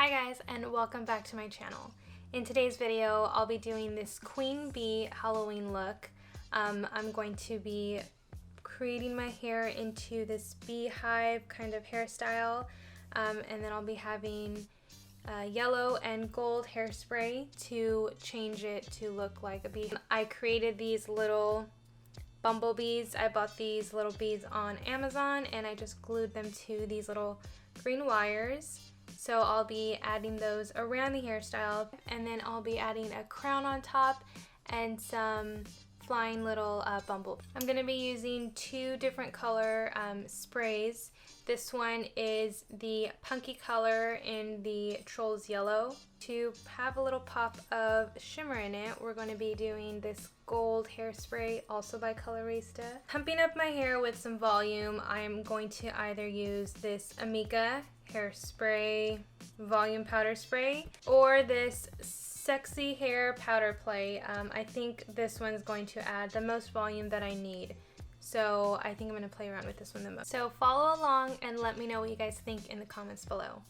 Hi guys, and welcome back to my channel. In today's video, I'll be doing this queen bee Halloween look. I'm going to be creating my hair into this beehive kind of hairstyle, and then I'll be having yellow and gold hairspray to change it to look like a bee. I created these little bumblebees. I bought these little beads on Amazon and I just glued them to these little green wires. So I'll be adding those around the hairstyle, and then I'll be adding a crown on top and some flying little bumble. I'm going to be using two different color sprays. This one is the punky color in the Trolls Yellow. To have a little pop of shimmer in it, we're going to be doing this gold hairspray, also by Colorista. Pumping up my hair with some volume, I'm going to either use this Amika hairspray volume powder spray or this sexy hair powder play. I think this one's going to add the most volume that I need. So I think I'm going to play around with this one the most. So follow along and let me know what you guys think in the comments below.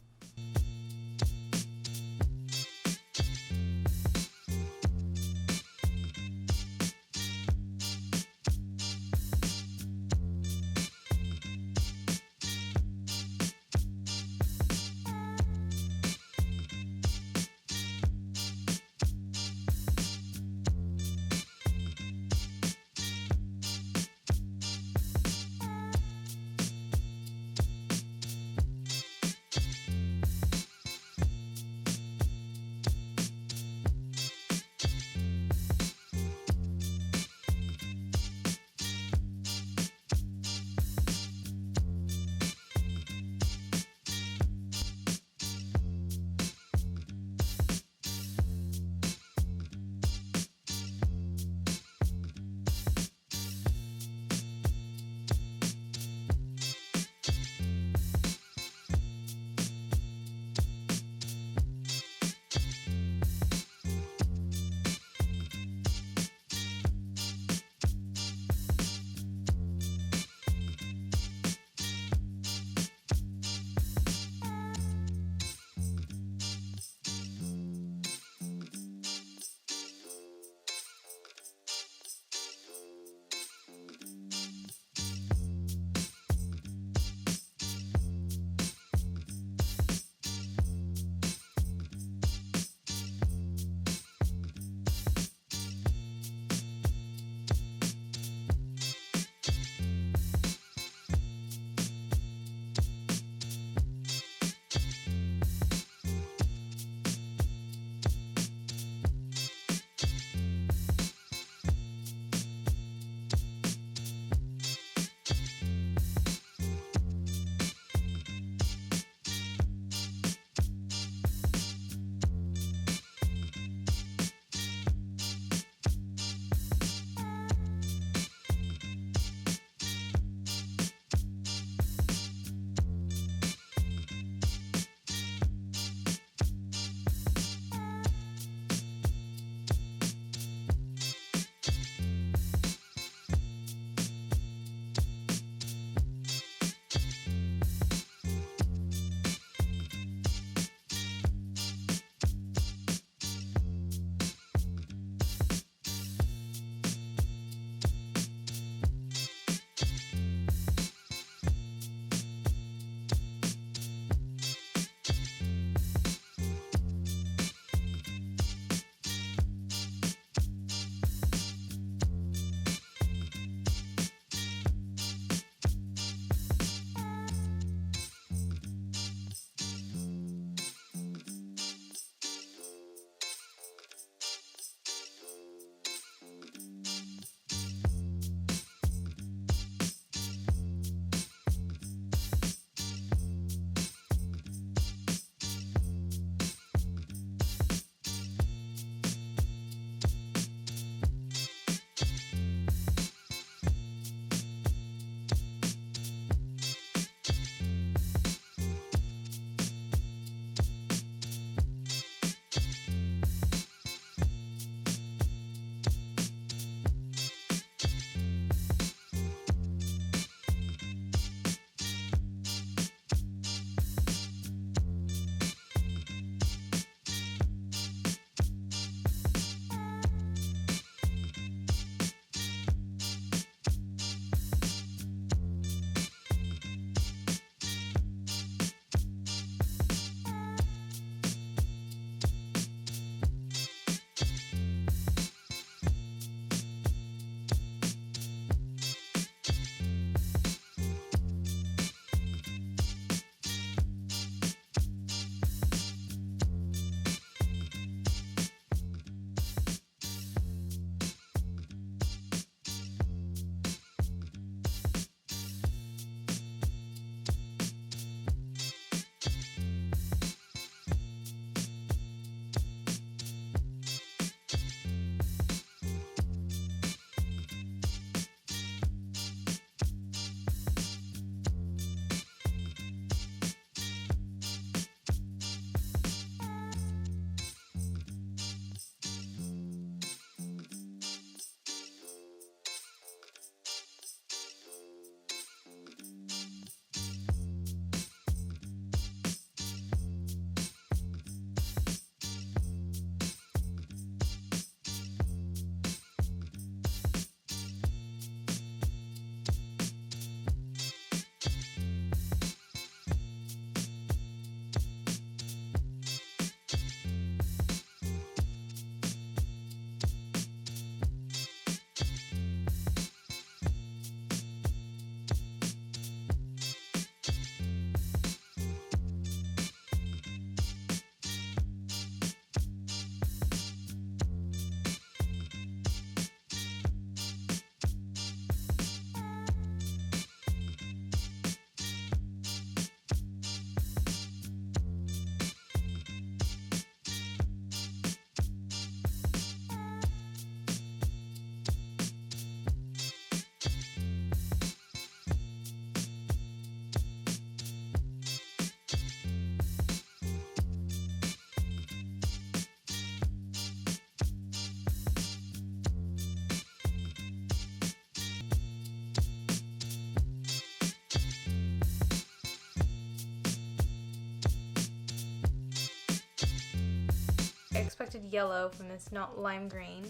expected yellow from this, not lime green.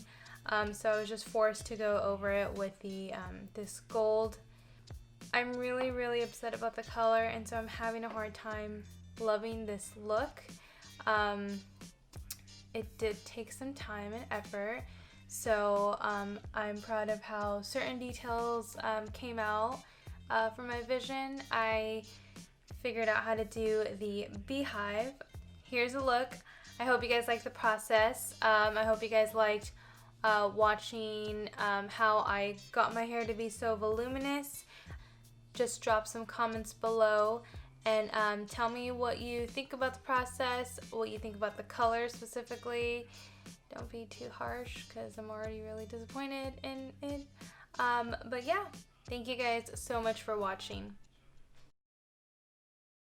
So I was just forced to go over it with the this gold. I'm really upset about the color, and so I'm having a hard time loving this look. It did take some time and effort, so I'm proud of how certain details came out from my vision. I figured out how to do the beehive. Here's a look. I hope you guys liked the process. I hope you guys liked watching how I got my hair to be so voluminous. Just drop some comments below and tell me what you think about the process, what you think about the color specifically. Don't be too harsh because I'm already really disappointed in it. But yeah, thank you guys so much for watching.